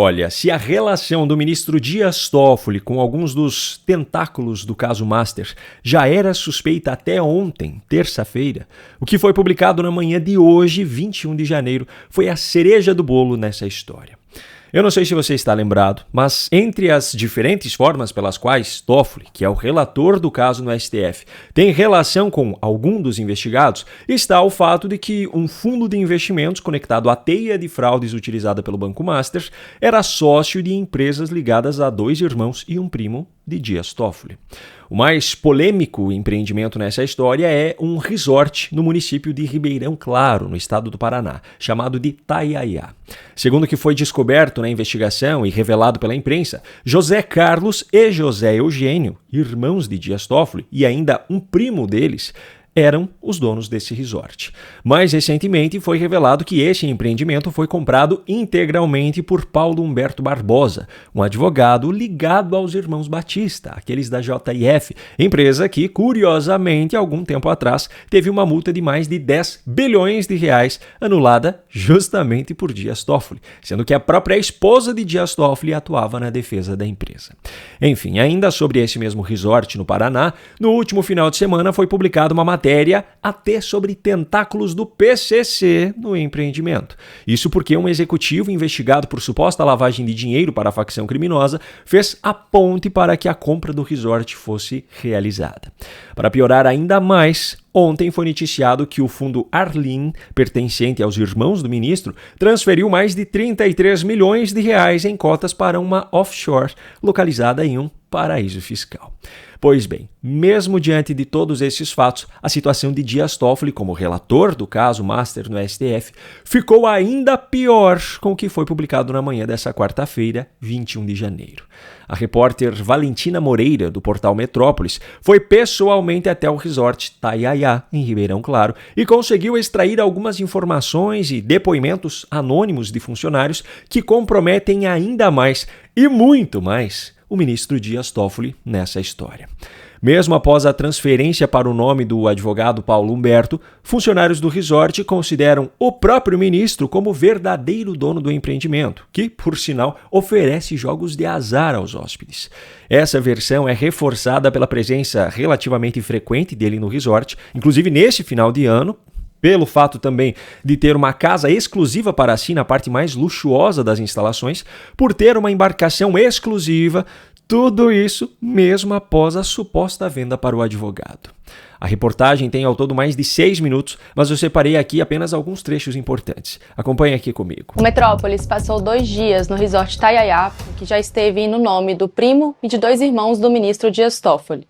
Olha, se a relação do ministro Dias Toffoli com alguns dos tentáculos do caso Master já era suspeita até ontem, terça-feira, o que foi publicado na manhã de hoje, 21 de janeiro, foi a cereja do bolo nessa história. Eu não sei se você está lembrado, mas entre as diferentes formas pelas quais Toffoli, que é o relator do caso no STF, tem relação com algum dos investigados, está o fato de que um fundo de investimentos conectado à teia de fraudes utilizada pelo Banco Master era sócio de empresas ligadas a 2 irmãos e um primo de Dias Toffoli. O mais polêmico empreendimento nessa história é um resort no município de Ribeirão Claro, no estado do Paraná, chamado de Itaiaia. Segundo o que foi descoberto na investigação e revelado pela imprensa, José Carlos e José Eugênio, irmãos de Dias Toffoli e ainda um primo deles, eram os donos desse resort. Mais recentemente foi revelado que esse empreendimento foi comprado integralmente por Paulo Humberto Barbosa, um advogado ligado aos irmãos Batista, aqueles da JIF, empresa que, curiosamente, algum tempo atrás, teve uma multa de mais de 10 bilhões de reais anulada justamente por Dias Toffoli, sendo que a própria esposa de Dias Toffoli atuava na defesa da empresa. Enfim, ainda sobre esse mesmo resort no Paraná, no último final de semana foi publicada uma matéria até sobre tentáculos do PCC no empreendimento. Isso porque um executivo investigado por suposta lavagem de dinheiro para a facção criminosa fez a ponte para que a compra do resort fosse realizada. Para piorar ainda mais, ontem foi noticiado que o fundo Arlin, pertencente aos irmãos do ministro, transferiu mais de 33 milhões de reais em cotas para uma offshore localizada em um paraíso fiscal. Pois bem, mesmo diante de todos esses fatos, a situação de Dias Toffoli como relator do caso Master no STF ficou ainda pior com o que foi publicado na manhã dessa quarta-feira, 21 de janeiro. A repórter Valentina Moreira, do portal Metrópolis, foi pessoalmente até o resort Itaiaia, em Ribeirão Claro, e conseguiu extrair algumas informações e depoimentos anônimos de funcionários que comprometem ainda mais e muito mais o ministro Dias Toffoli nessa história. Mesmo após a transferência para o nome do advogado Paulo Humberto, funcionários do resort consideram o próprio ministro como verdadeiro dono do empreendimento, que, por sinal, oferece jogos de azar aos hóspedes. Essa versão é reforçada pela presença relativamente frequente dele no resort, inclusive nesse final de ano, pelo fato também de ter uma casa exclusiva para si na parte mais luxuosa das instalações, por ter uma embarcação exclusiva, tudo isso mesmo após a suposta venda para o advogado. A reportagem tem ao todo mais de 6 minutos, mas eu separei aqui apenas alguns trechos importantes. Acompanhe aqui comigo. O Metrópolis passou 2 dias no resort Itaiaia, que já esteve no nome do primo e de 2 irmãos do ministro Dias Toffoli.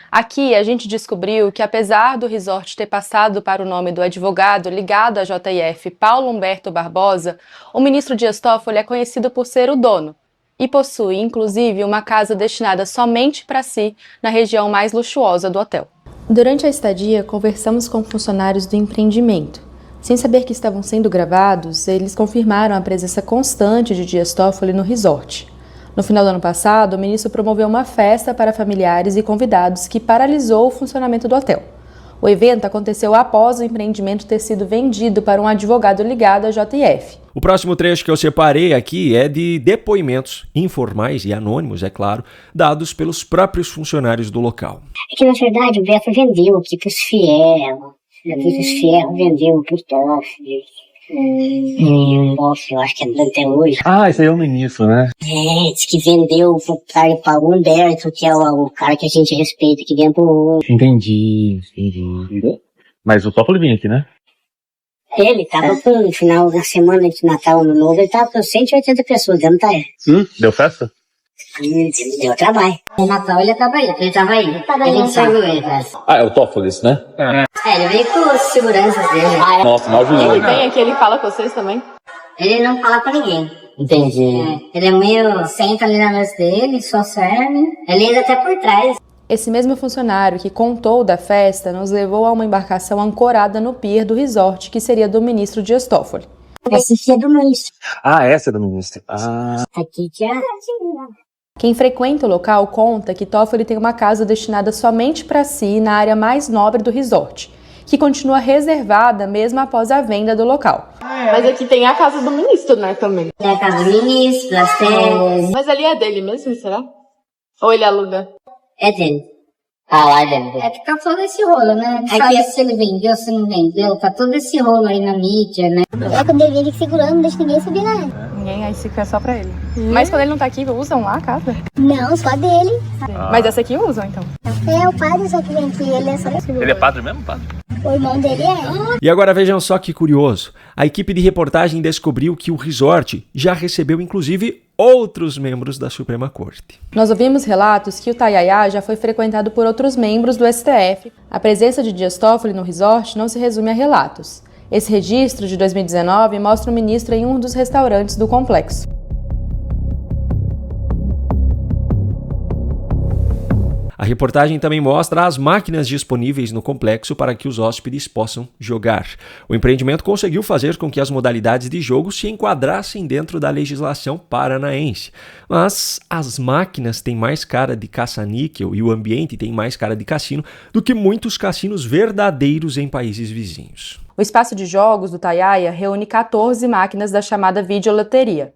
Aqui a gente descobriu que, apesar do resort ter passado para o nome do advogado ligado à JIF, Paulo Humberto Barbosa, o ministro Dias Toffoli é conhecido por ser o dono e possui, inclusive, uma casa destinada somente para si na região mais luxuosa do hotel. Durante a estadia, conversamos com funcionários do empreendimento. Sem saber que estavam sendo gravados, eles confirmaram a presença constante de Dias Toffoli no resort. No final do ano passado, o ministro promoveu uma festa para familiares e convidados que paralisou o funcionamento do hotel. O evento aconteceu após o empreendimento ter sido vendido para um advogado ligado à JIF. O próximo trecho que eu separei aqui é de depoimentos informais e anônimos, é claro, dados pelos próprios funcionários do local. É que, na verdade, o Beto vendeu aqui para os Fierro vendeu para o Toffoli. Nossa, eu acho que é até hoje. Ah, esse aí é o ministro, né? É, disse que vendeu pro cara Paulo Humberto, que é o cara que a gente respeita aqui dentro. Entendi. Mas o Toffoli vinha aqui, né? Ele tava no final da semana de Natal, Ano Novo, ele tava com 180 pessoas dentro da Deu festa? Deu trabalho. No Natal ele tava aí. Ele saiu ele. Ah, é o Toffoli, né? Ele veio com os seguranças dele. Nossa, mal viu. Ele vem aqui, ele fala com vocês também? Ele não fala com ninguém. Entendi. Ele é meio... senta ali na mesa dele, só serve. Ele anda até por trás. Esse mesmo funcionário que contou da festa nos levou a uma embarcação ancorada no pier do resort, que seria do ministro Dias Toffoli. Essa aqui é do ministro. Ah, essa é do ministro. Ah. Aqui que é... Quem frequenta o local conta que Toffoli tem uma casa destinada somente para si na área mais nobre do resort, que continua reservada mesmo após a venda do local. Mas aqui tem a casa do ministro, né, também. É a casa do ministro, as terras. Mas ali é dele mesmo, será? Ou ele aluga? É dele. Ah, lá é dentro. É que tá todo esse rolo, né? Não sabe se ele vendeu, se não vendeu. Tá todo esse rolo aí na mídia, né? É quando ele vem segurando, não deixa ninguém subir lá. Ninguém, aí fica só pra ele. Mas quando ele não tá aqui, usam lá a casa? Não, só dele. Mas essa aqui usam, então? É o padre só que vem aqui, ele é só Ele é padre mesmo, padre? o irmão dele é. E agora vejam só que curioso. A equipe de reportagem descobriu que o resort já recebeu inclusive outros membros da Suprema Corte. Nós ouvimos relatos que o Tayayá já foi frequentado por outros membros do STF. A presença de Dias Toffoli no resort não se resume a relatos. Esse registro de 2019 mostra o ministro em um dos restaurantes do complexo. A reportagem também mostra as máquinas disponíveis no complexo para que os hóspedes possam jogar. O empreendimento conseguiu fazer com que as modalidades de jogo se enquadrassem dentro da legislação paranaense. Mas as máquinas têm mais cara de caça-níquel e o ambiente tem mais cara de cassino do que muitos cassinos verdadeiros em países vizinhos. O espaço de jogos do Tayayá reúne 14 máquinas da chamada videoloteria.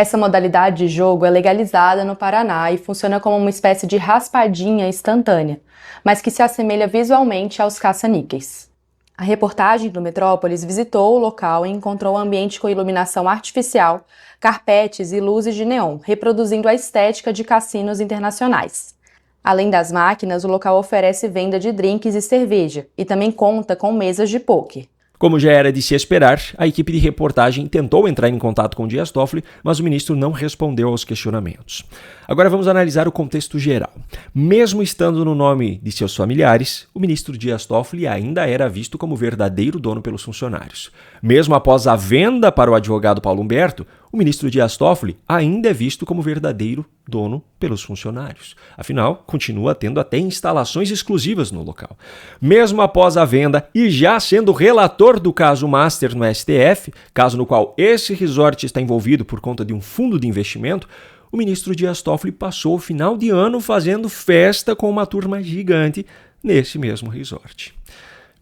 Essa modalidade de jogo é legalizada no Paraná e funciona como uma espécie de raspadinha instantânea, mas que se assemelha visualmente aos caça-níqueis. A reportagem do Metrópolis visitou o local e encontrou um ambiente com iluminação artificial, carpetes e luzes de neon, reproduzindo a estética de cassinos internacionais. Além das máquinas, o local oferece venda de drinks e cerveja e também conta com mesas de pôquer. Como já era de se esperar, a equipe de reportagem tentou entrar em contato com Dias Toffoli, mas o ministro não respondeu aos questionamentos. Agora vamos analisar o contexto geral. Mesmo estando no nome de seus familiares, o ministro Dias Toffoli ainda era visto como verdadeiro dono pelos funcionários. Mesmo após a venda para o advogado Paulo Humberto, o ministro Dias Toffoli ainda é visto como verdadeiro dono pelos funcionários. Afinal, continua tendo até instalações exclusivas no local. Mesmo após a venda e já sendo relator do caso Master no STF, caso no qual esse resort está envolvido por conta de um fundo de investimento, o ministro Dias Toffoli passou o final de ano fazendo festa com uma turma gigante nesse mesmo resort.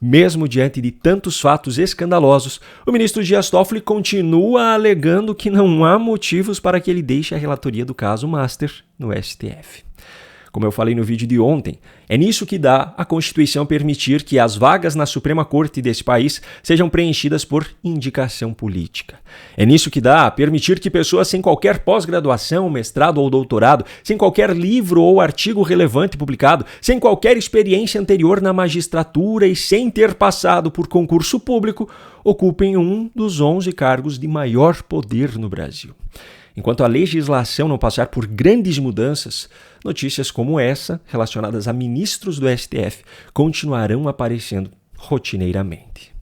Mesmo diante de tantos fatos escandalosos, o ministro Dias Toffoli continua alegando que não há motivos para que ele deixe a relatoria do caso Master no STF. Como eu falei no vídeo de ontem, é nisso que dá a Constituição permitir que as vagas na Suprema Corte desse país sejam preenchidas por indicação política. É nisso que dá a permitir que pessoas sem qualquer pós-graduação, mestrado ou doutorado, sem qualquer livro ou artigo relevante publicado, sem qualquer experiência anterior na magistratura e sem ter passado por concurso público, ocupem um dos 11 cargos de maior poder no Brasil. Enquanto a legislação não passar por grandes mudanças, notícias como essa, relacionadas a ministros do STF, continuarão aparecendo rotineiramente.